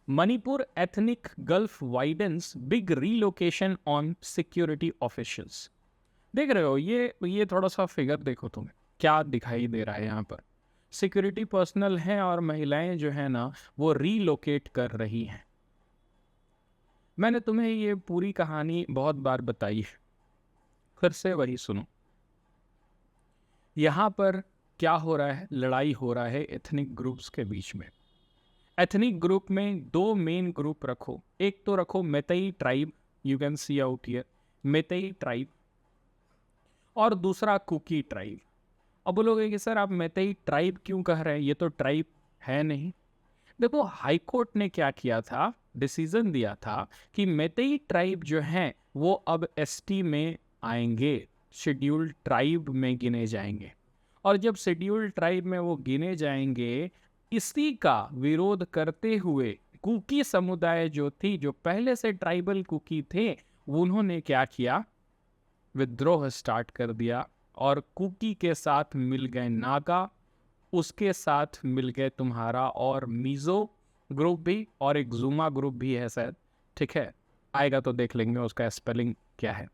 Manipur ethnic gulf widens big relocation on security officials. देख रहे हो ये थोड़ा सा फिगर देखो, तुम्हें क्या दिखाई दे रहा है यहाँ पर। सिक्योरिटी पर्सनल हैं और महिलाएं जो है ना वो रीलोकेट कर रही हैं। मैंने तुम्हें ये पूरी कहानी बहुत बार बताई है, फिर से वही सुनो। यहाँ पर क्या हो रहा है, लड़ाई हो रहा है एथनिक ग्रुप्स के बीच में। एथनिक ग्रुप में दो मेन ग्रुप रखो, एक तो रखो Meitei tribe, you can see out here Meitei tribe, और दूसरा कुकी ट्राइब। अब बोलोगे कि सर आप मेतई ट्राइब क्यों कह रहे हैं, ये तो ट्राइब है नहीं। देखो हाई कोर्ट ने क्या किया था, डिसीजन दिया था कि मेतई ट्राइब जो हैं वो अब एसटी में आएंगे, शेड्यूल्ड ट्राइब में गिने जाएंगे। और जब शेड्यूल्ड ट्राइब में वो गिने जाएंगे, इसी का विरोध करते हुए कुकी समुदाय जो थी, जो पहले से ट्राइबल कुकी थे, उन्होंने क्या किया, विद्रोह स्टार्ट कर दिया। और कुकी के साथ मिल गए नागा, उसके साथ मिल गए तुम्हारा और मीजो ग्रुप भी, और एक जूमा ग्रुप भी है शायद, ठीक है, आएगा तो देख लेंगे उसका स्पेलिंग क्या है।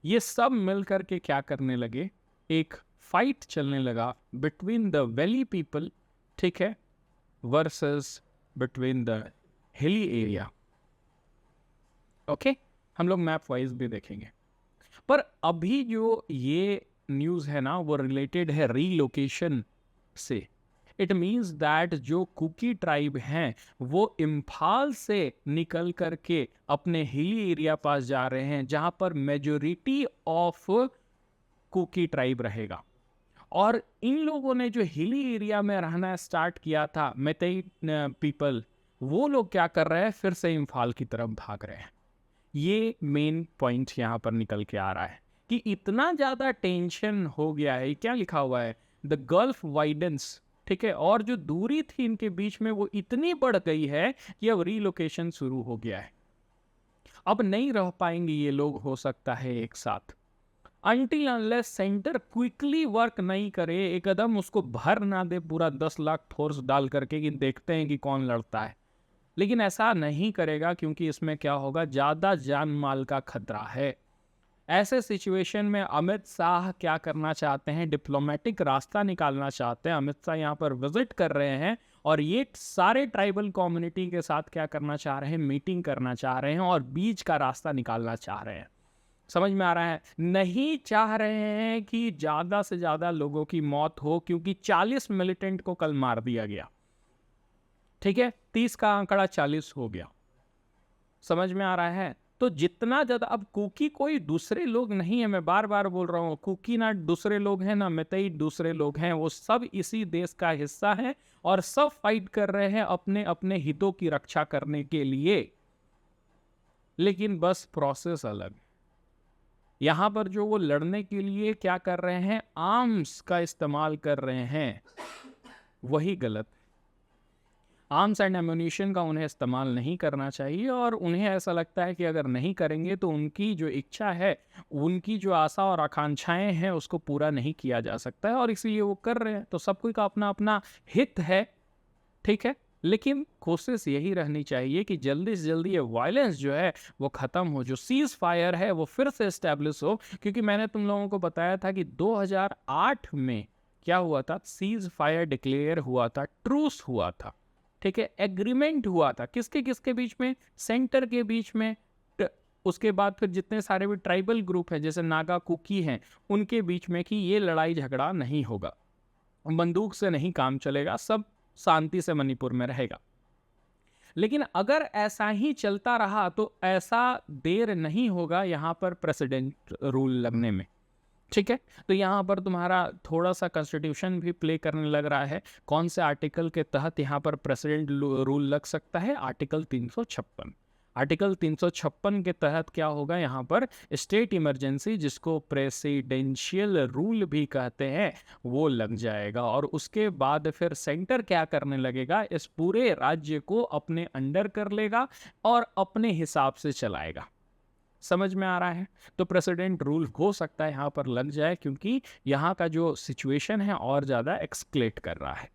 ये सब मिल करके क्या करने लगे, एक फाइट चलने लगा बिटवीन द वैली पीपल, ठीक है, versus between the hilly area. Okay, हम लोग मैप वाइज भी देखेंगे। पर अभी जो ये न्यूज़ है ना वो रिलेटेड है रीलोकेशन से। इट मीन्स दैट जो कुकी ट्राइब हैं वो इम्फाल से निकल करके अपने हिली एरिया पास जा रहे हैं, जहां पर मेजोरिटी ऑफ कुकी ट्राइब रहेगा। और इन लोगों ने जो हिली एरिया में रहना स्टार्ट किया था मेतई पीपल, वो लोग क्या कर रहे हैं, फिर से इम्फाल की तरफ भाग रहे हैं। ये मेन पॉइंट यहाँ पर निकल के आ रहा है कि इतना ज़्यादा टेंशन हो गया है। क्या लिखा हुआ है, द गल्फ वाइडेंस, ठीक है, और जो दूरी थी इनके बीच में वो इतनी बढ़ गई है कि अब रीलोकेशन शुरू हो गया है। अब नहीं रह पाएंगे ये लोग, हो सकता है एक साथ, until unless centre quickly work नहीं करे, एकदम उसको भर ना दे पूरा 10 लाख फोर्स डाल करके कि देखते हैं कि कौन लड़ता है। लेकिन ऐसा नहीं करेगा क्योंकि इसमें क्या होगा, ज़्यादा जान माल का खतरा है। ऐसे सिचुएशन में अमित शाह क्या करना चाहते हैं, डिप्लोमेटिक रास्ता निकालना चाहते हैं। अमित शाह यहाँ पर विजिट कर रहे हैं और ये सारे ट्राइबल कम्युनिटी के साथ क्या करना चाह रहे हैं, मीटिंग करना चाह रहे हैं और बीच का रास्ता निकालना चाह रहे हैं। समझ में आ रहा है, नहीं चाह रहे हैं कि ज़्यादा से ज़्यादा लोगों की मौत हो, क्योंकि 40 मिलिटेंट को कल मार दिया गया, ठीक है, 30 का आंकड़ा 40 हो गया। समझ में आ रहा है, तो जितना ज्यादा, अब कुकी कोई दूसरे लोग नहीं है, मैं बार बार बोल रहा हूँ, कुकी ना दूसरे लोग हैं ना मेतई दूसरे लोग हैं, वो सब इसी देश का हिस्सा है और सब फाइट कर रहे हैं अपने अपने हितों की रक्षा करने के लिए। लेकिन बस प्रोसेस अलग। यहाँ पर जो वो लड़ने के लिए क्या कर रहे हैं, आर्म्स का इस्तेमाल कर रहे हैं, वही गलत। आर्म्स एंड एम्यूनिशन का उन्हें इस्तेमाल नहीं करना चाहिए और उन्हें ऐसा लगता है कि अगर नहीं करेंगे तो उनकी जो इच्छा है, उनकी जो आशा और आकांक्षाएं हैं, उसको पूरा नहीं किया जा सकता है, और इसलिए वो कर रहे हैं। तो सब कोई का अपना अपना हित है, ठीक है, लेकिन कोशिश यही रहनी चाहिए कि जल्दी से जल्दी ये वायलेंस जो है वो ख़त्म हो, जो सीज फायर है वो फिर से इस्टेब्लिश हो। क्योंकि मैंने तुम लोगों को बताया था कि 2008 में क्या हुआ था, सीज फायर डिक्लेयर हुआ था, ट्रूस हुआ था, ठीक है, एग्रीमेंट हुआ था, किसके किसके बीच में, सेंटर के बीच में, उसके बाद फिर जितने सारे भी ट्राइबल ग्रुप हैं जैसे नागा कुकी हैं उनके बीच में, कि ये लड़ाई झगड़ा नहीं होगा, बंदूक से नहीं काम चलेगा, सब शांति से मणिपुर में रहेगा। लेकिन अगर ऐसा ही चलता रहा तो ऐसा देर नहीं होगा यहाँ पर प्रेसिडेंट रूल लगने में, ठीक है। तो यहाँ पर तुम्हारा थोड़ा सा कॉन्स्टिट्यूशन भी प्ले करने लग रहा है। कौन से आर्टिकल के तहत यहाँ पर प्रेसिडेंट रूल लग सकता है, आर्टिकल 356। आर्टिकल 356 के तहत क्या होगा, यहाँ पर स्टेट इमरजेंसी, जिसको प्रेसिडेंशियल रूल भी कहते हैं, वो लग जाएगा। और उसके बाद फिर सेंटर क्या करने लगेगा, इस पूरे राज्य को अपने अंडर कर लेगा और अपने हिसाब से चलाएगा। समझ में आ रहा है, तो प्रेसिडेंट रूल हो सकता है यहाँ पर लग जाए, क्योंकि यहाँ का जो सिचुएशन है और ज़्यादा एक्सक्लेट कर रहा है।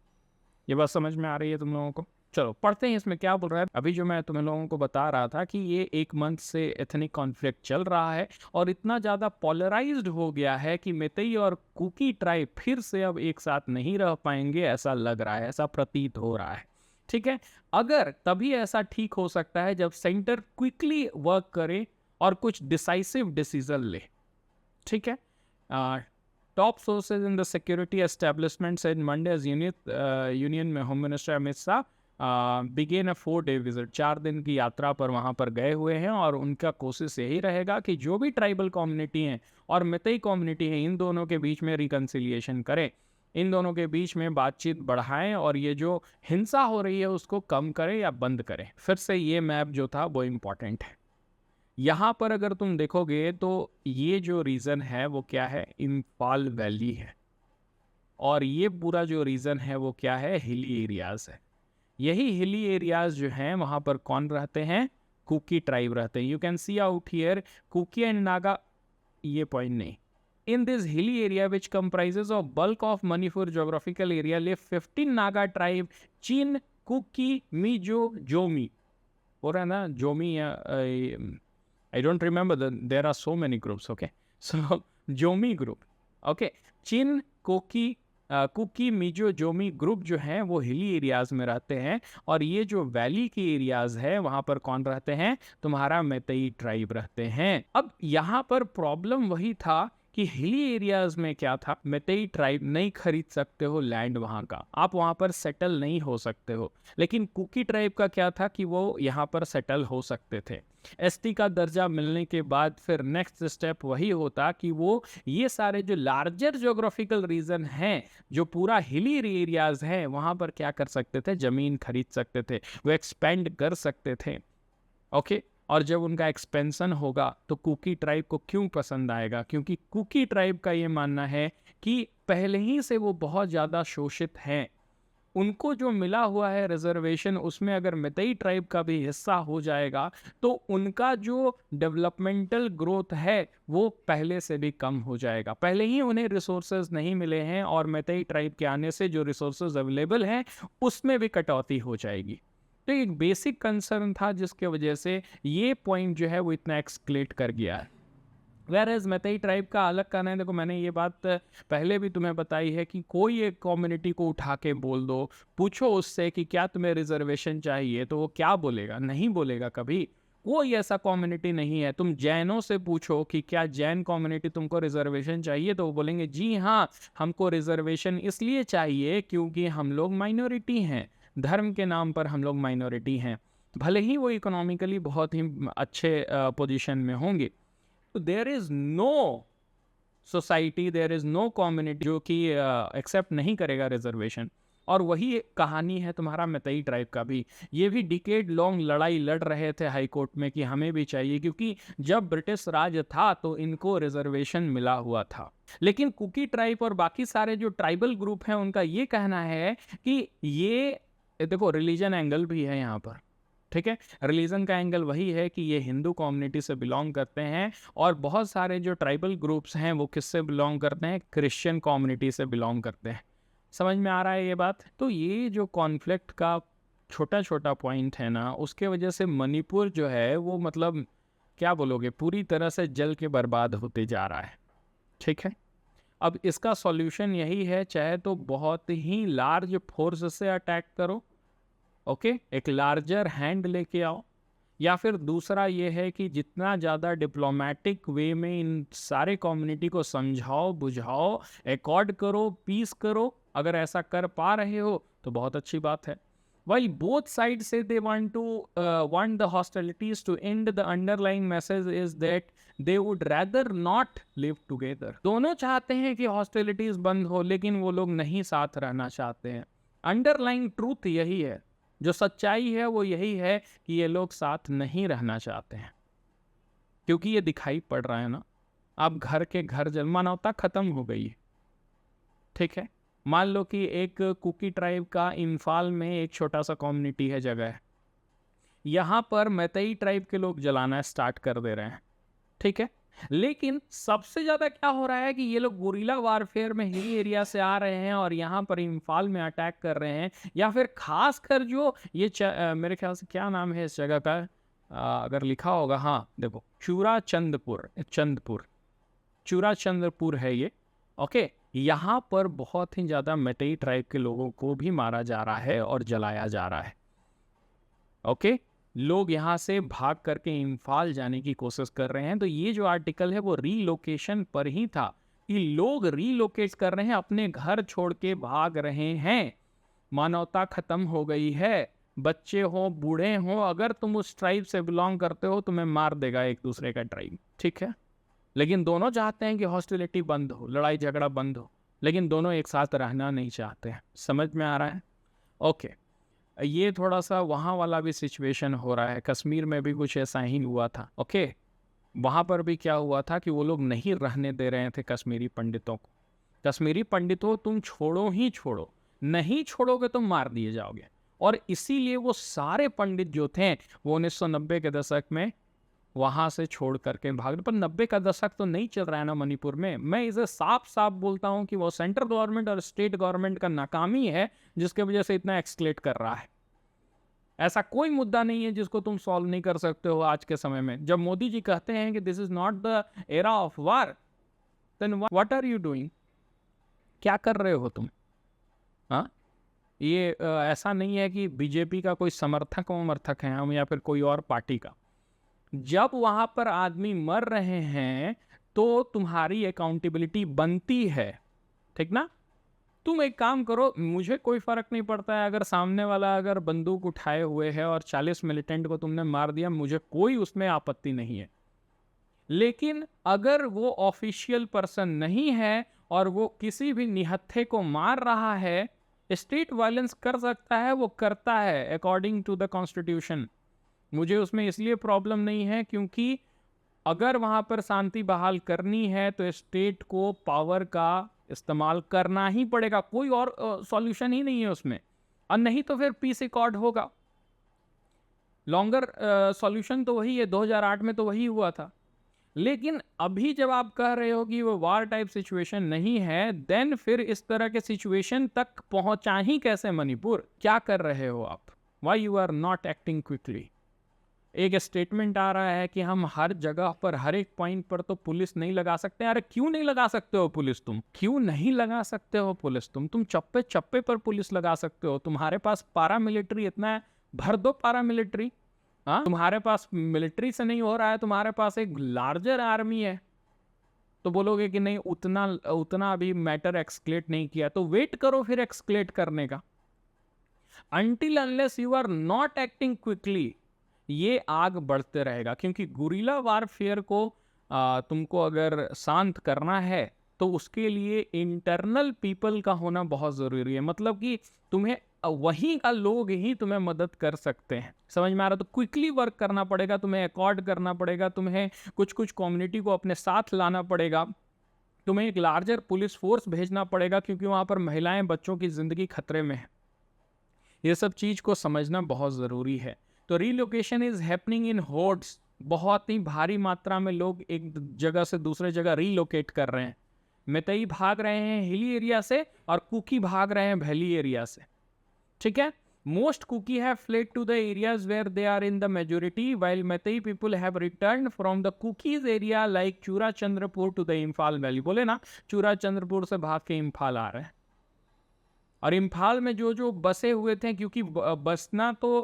ये बात समझ में आ रही है तुम लोगों को? चलो पढ़ते हैं इसमें क्या बोल रहा है। अभी जो मैं तुम्हें लोगों को बता रहा था कि ये 1 मंथ से एथनिक कॉन्फ्लिक्ट चल रहा है और इतना ज़्यादा पोलराइज्ड हो गया है कि मेतेई और कुकी ट्राइब फिर से अब एक साथ नहीं रह पाएंगे, ऐसा लग रहा है, ऐसा प्रतीत हो रहा है। ठीक है, अगर तभी ऐसा ठीक हो सकता है जब सेंटर क्विकली वर्क करे और कुछ डिसाइसिव डिसीजन ले। ठीक है, top sources in the security establishment said Monday as union में home minister Amit Shah began a 4-day visit, 4 दिन की यात्रा पर वहाँ पर गए हुए हैं और उनका कोशिश यही रहेगा कि जो भी ट्राइबल कम्युनिटी हैं और मेतेई कम्युनिटी है इन दोनों के बीच में रिकन्सिलिएशन करें, इन दोनों के बीच में बातचीत बढ़ाएं और ये जो हिंसा हो रही है उसको कम करें या बंद करें। फिर से ये मैप जो था वो इम्पॉर्टेंट है। यहाँ पर अगर तुम देखोगे तो ये जो रीजन है वो क्या है, इम्फाल वैली है, और ये पूरा जो रीजन है वो क्या है, हिली एरियाज है। यही हिली एरियाज जो हैं वहाँ पर कौन रहते हैं, कुकी ट्राइब रहते हैं। You can see out here Kuki and Naga, ये पॉइंट नहीं। In this hilly area which comprises of bulk of Manipur geographical area live 15 Naga tribe, Chin, Kuki, Mizo, Jomi. हो रहा है ना, जोमी या I don't remember there are so many groups, okay? So Zomi group, okay? Chin, cookie, Mizo, Zomi group जो हैं वो hilly areas में रहते हैं, और ये जो वैली की एरियाज है वहाँ पर कौन रहते हैं, तुम्हारा मेतेई ट्राइब रहते हैं। अब यहाँ पर प्रॉब्लम वही था कि हिली एरियाज में क्या था, मेतेई ट्राइब नहीं खरीद सकते हो लैंड वहाँ का, आप वहाँ पर सेटल नहीं हो सकते हो। लेकिन कुकी ट्राइब का क्या था कि वो यहाँ पर सेटल हो सकते थे। एसटी का दर्जा मिलने के बाद फिर नेक्स्ट स्टेप वही होता कि वो ये सारे जो लार्जर ज्योग्राफिकल रीजन हैं, जो पूरा हिली एरियाज हैं, वहाँ पर क्या कर सकते थे, जमीन खरीद सकते थे, वो एक्सपेंड कर सकते थे। ओके, और जब उनका एक्सपेंशन होगा तो कुकी ट्राइब को क्यों पसंद आएगा, क्योंकि कुकी ट्राइब का ये मानना है कि पहले ही से वो बहुत ज़्यादा शोषित हैं, उनको जो मिला हुआ है रिजर्वेशन उसमें अगर मेतेई ट्राइब का भी हिस्सा हो जाएगा तो उनका जो डेवलपमेंटल ग्रोथ है वो पहले से भी कम हो जाएगा। पहले ही उन्हें रिसोर्सेज नहीं मिले हैं और मेतेई ट्राइब के आने से जो रिसोर्सेज अवेलेबल हैं उसमें भी कटौती हो जाएगी। तो एक बेसिक कंसर्न था जिसके वजह से ये पॉइंट जो है वो इतना एक्सक्लेट कर गया है। वेरएज मेतेई ट्राइब का अलग कहना है, देखो मैंने ये बात पहले भी तुम्हें बताई है कि कोई एक कम्युनिटी को उठा के बोल दो, पूछो उससे कि क्या तुम्हें रिजर्वेशन चाहिए, तो वो क्या बोलेगा, नहीं बोलेगा कभी। कोई ऐसा कम्युनिटी नहीं है। तुम जैनों से पूछो कि क्या जैन कम्युनिटी तुमको रिजर्वेशन चाहिए, तो वो बोलेंगे जी हाँ, हमको रिजर्वेशन इसलिए चाहिए क्योंकि हम लोग माइनॉरिटी हैं, धर्म के नाम पर हम लोग माइनॉरिटी हैं, भले ही वो इकोनॉमिकली बहुत ही अच्छे पोजीशन में होंगे। तो there is no society, there is no community जो कि एक्सेप्ट नहीं करेगा रिजर्वेशन। और वही कहानी है तुम्हारा मेतेई ट्राइब का भी। ये भी डिकेड लॉन्ग लड़ाई लड़ रहे थे हाई कोर्ट में कि हमें भी चाहिए, क्योंकि जब ब्रिटिश राज था तो इनको रिजर्वेशन मिला हुआ था। लेकिन कुकी ट्राइब और बाकी सारे जो ट्राइबल ग्रुप हैं उनका ये कहना है कि ये देखो रिलीजन एंगल भी है यहाँ पर। ठीक है, रिलीजन का एंगल वही है कि ये हिंदू कम्युनिटी से बिलोंग करते हैं, और बहुत सारे जो ट्राइबल ग्रुप्स हैं वो किससे बिलोंग करते हैं, क्रिश्चियन कम्युनिटी से बिलोंग करते हैं। समझ में आ रहा है ये बात। तो ये जो कॉन्फ्लिक्ट का छोटा छोटा पॉइंट है ना, उसके वजह से मणिपुर जो है वो मतलब क्या बोलोगे, पूरी तरह से जल के बर्बाद होते जा रहा है। ठीक है, अब इसका सॉल्यूशन यही है, चाहे तो बहुत ही लार्ज फोर्स से अटैक करो, ओके, एक लार्जर हैंड लेके आओ, या फिर दूसरा ये है कि जितना ज़्यादा डिप्लोमेटिक वे में इन सारे कम्युनिटी को समझाओ, बुझाओ, एकॉर्ड करो, पीस करो। अगर ऐसा कर पा रहे हो तो बहुत अच्छी बात है। While both sides say they want the hostilities to end, the underlying message is that they would rather not live together. दोनों चाहते हैं कि हॉस्टिलिटीज बंद हो, लेकिन वो लोग नहीं साथ रहना चाहते हैं। अंडरलाइंग ट्रूथ यही है, जो सच्चाई है वो यही है कि ये लोग साथ नहीं रहना चाहते हैं, क्योंकि ये दिखाई पड़ रहा है ना, अब घर के घर जल मानवता खत्म हो गई है। ठीक है, मान लो कि एक कुकी ट्राइब का इम्फाल में एक छोटा सा कम्युनिटी है, जगह है, यहाँ पर मेतेई ट्राइब के लोग जलाना स्टार्ट कर दे रहे हैं। ठीक है, लेकिन सबसे ज़्यादा क्या हो रहा है कि ये लोग गुरिल्ला वारफेयर में हिल एरिया से आ रहे हैं और यहाँ पर इम्फाल में अटैक कर रहे हैं, या फिर खासकर जो ये मेरे ख्याल से क्या नाम है इस जगह का, अगर लिखा होगा, हाँ देखो, चूराचंद्रपुर है ये। ओके, यहाँ पर बहुत ही ज़्यादा मेतई ट्राइब के लोगों को भी मारा जा रहा है और जलाया जा रहा है। ओके, लोग यहाँ से भाग करके इम्फाल जाने की कोशिश कर रहे हैं। तो ये जो आर्टिकल है वो रीलोकेशन पर ही था कि लोग रीलोकेट कर रहे हैं, अपने घर छोड़ के भाग रहे हैं। मानवता खत्म हो गई है, बच्चे हो बूढ़े हो, अगर तुम उस ट्राइब से बिलोंग करते हो तुम्हें मार देगा एक दूसरे का ट्राइब, ठीक है। लेकिन दोनों चाहते हैं कि हॉस्टिलिटी बंद हो, लड़ाई झगड़ा बंद हो, लेकिन दोनों एक साथ रहना नहीं चाहते हैं। समझ में आ रहा है? ओके, ये थोड़ा सा वहाँ वाला भी सिचुएशन हो रहा है। कश्मीर में भी कुछ ऐसा ही हुआ था। ओके, वहाँ पर भी क्या हुआ था कि वो लोग नहीं रहने दे रहे थे कश्मीरी पंडितों को। कश्मीरी पंडितों, तुम छोड़ो ही छोड़ो, नहीं छोड़ोगे तो मार दिए जाओगे। और इसीलिए वो सारे पंडित जो थे वो 1990 के दशक में वहाँ से छोड़ करके भाग। पर 90 का दशक तो नहीं चल रहा है ना मणिपुर में। मैं इसे साफ साफ बोलता हूँ कि वो सेंट्रल गवर्नमेंट और स्टेट गवर्नमेंट का नाकामी है जिसके वजह से इतना एक्सक्लेट कर रहा है। ऐसा कोई मुद्दा नहीं है जिसको तुम सॉल्व नहीं कर सकते हो आज के समय में। जब मोदी जी कहते हैं कि this is not the era of war, then what are you doing? क्या कर रहे हो तुम? हाँ, ये ऐसा नहीं है कि बीजेपी का कोई समर्थक है हम, या फिर कोई और पार्टी का। जब वहां पर आदमी मर रहे हैं तो तुम्हारी अकाउंटेबिलिटी बनती है, ठीक ना। तुम एक काम करो, मुझे कोई फर्क नहीं पड़ता है अगर सामने वाला अगर बंदूक उठाए हुए है और 40 मिलिटेंट को तुमने मार दिया, मुझे कोई उसमें आपत्ति नहीं है। लेकिन अगर वो ऑफिशियल पर्सन नहीं है और वो किसी भी निहत्थे को मार रहा है, स्टेट वायलेंस कर सकता है, वो करता है अकॉर्डिंग टू द कॉन्स्टिट्यूशन। मुझे उसमें इसलिए प्रॉब्लम नहीं है क्योंकि अगर वहां पर शांति बहाल करनी है तो स्टेट को पावर का इस्तेमाल करना ही पड़ेगा, कोई और सॉल्यूशन ही नहीं है उसमें। और नहीं तो फिर पीस अकॉर्ड होगा। लॉन्गर सॉल्यूशन तो वही है, 2008 में तो वही हुआ था। लेकिन अभी जब आप कह रहे हो कि वो वार टाइप सिचुएशन नहीं है, देन फिर इस तरह के सिचुएशन तक पहुंचा ही कैसे मणिपुर? क्या कर रहे हो आप? Why you are not acting quickly? एक स्टेटमेंट आ रहा है कि हम हर जगह पर हर एक पॉइंट पर तो पुलिस नहीं लगा सकते। अरे क्यों नहीं लगा सकते हो पुलिस? तुम क्यों नहीं लगा सकते हो पुलिस? तुम चप्पे चप्पे पर पुलिस लगा सकते हो। तुम्हारे पास पारा मिलिट्री इतना है, भर दो पारा मिलिट्री। हाँ, तुम्हारे पास मिलिट्री से नहीं हो रहा है, तुम्हारे पास एक लार्जर आर्मी है। तो बोलोगे कि नहीं, उतना अभी मैटर एक्सक्लेट नहीं किया, तो वेट करो फिर एक्सक्लेट करने का। Until unless you are not acting quickly, ये आग बढ़ते रहेगा। क्योंकि गुरिल्ला वारफेयर को तुमको अगर शांत करना है तो उसके लिए इंटरनल पीपल का होना बहुत ज़रूरी है। मतलब कि तुम्हें वहीं का लोग ही तुम्हें मदद कर सकते हैं। समझ में आ रहा? तो क्विकली वर्क करना पड़ेगा, तुम्हें अकॉर्ड करना पड़ेगा, तुम्हें कुछ कुछ कम्युनिटी को अपने साथ लाना पड़ेगा, तुम्हें एक लार्जर पुलिस फोर्स भेजना पड़ेगा, क्योंकि वहाँ पर महिलाएं बच्चों की ज़िंदगी खतरे में है। ये सब चीज़ को समझना बहुत ज़रूरी है। तो relocation is happening in hoards. बहुत ही भारी मात्रा में लोग एक जगह से दूसरे जगह रीलोकेट कर रहे हैं। मेतई भाग रहे हैं हिली एरिया से और कुकी भाग रहे हैं वैली एरिया से, ठीक है। Most Kuki have fled to the areas where they are in the majority, while Meitei people have returned from the Kukis area like Churachandpur to the Imphal valley. बोले ना, चूराचंद्रपुर से भाग के इम्फाल आ रहे हैं। और इम्फाल में जो जो बसे हुए थे, क्योंकि बसना तो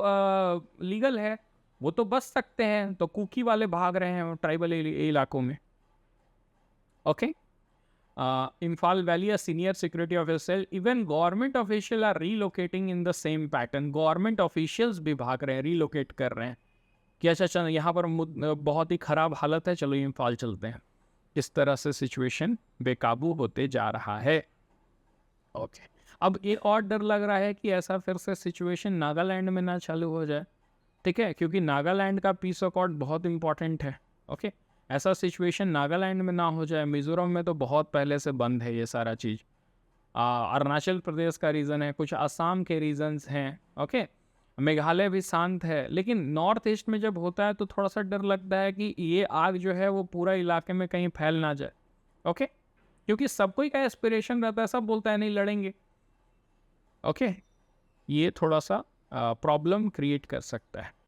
लीगल है, वो तो बस सकते हैं, तो कुकी वाले भाग रहे हैं ट्राइबल इलाकों में। Okay, Imphal valley, a senior security official, even government official are relocating in the same pattern। Government officials भी भाग रहे हैं, रीलोकेट कर रहे हैं कि अच्छा चल यहाँ पर बहुत ही खराब हालत है, चलो इम्फाल चलते हैं। इस तरह से सिचुएशन बेकाबू होते जा रहा है। ओके, अब एक और डर लग रहा है कि ऐसा फिर से सिचुएशन नागालैंड में ना चालू हो जाए, ठीक है, क्योंकि नागालैंड का पीस अकॉर्ड बहुत इंपॉर्टेंट है। ओके, ऐसा सिचुएशन नागालैंड में ना हो जाए। मिजोरम में तो बहुत पहले से बंद है ये सारा चीज़। अरुणाचल प्रदेश का रीज़न है, कुछ असम के रीजन्स हैं। ओके, मेघालय भी शांत है, लेकिन नॉर्थ ईस्ट में जब होता है तो थोड़ा सा डर लगता है कि ये आग जो है वो पूरा इलाके में कहीं फैल ना जाए। ओके, क्योंकि सबको का एस्पिरेशन रहता है, सब बोलता है नहीं लड़ेंगे। ओके, ये थोड़ा सा प्रॉब्लम क्रिएट कर सकता है।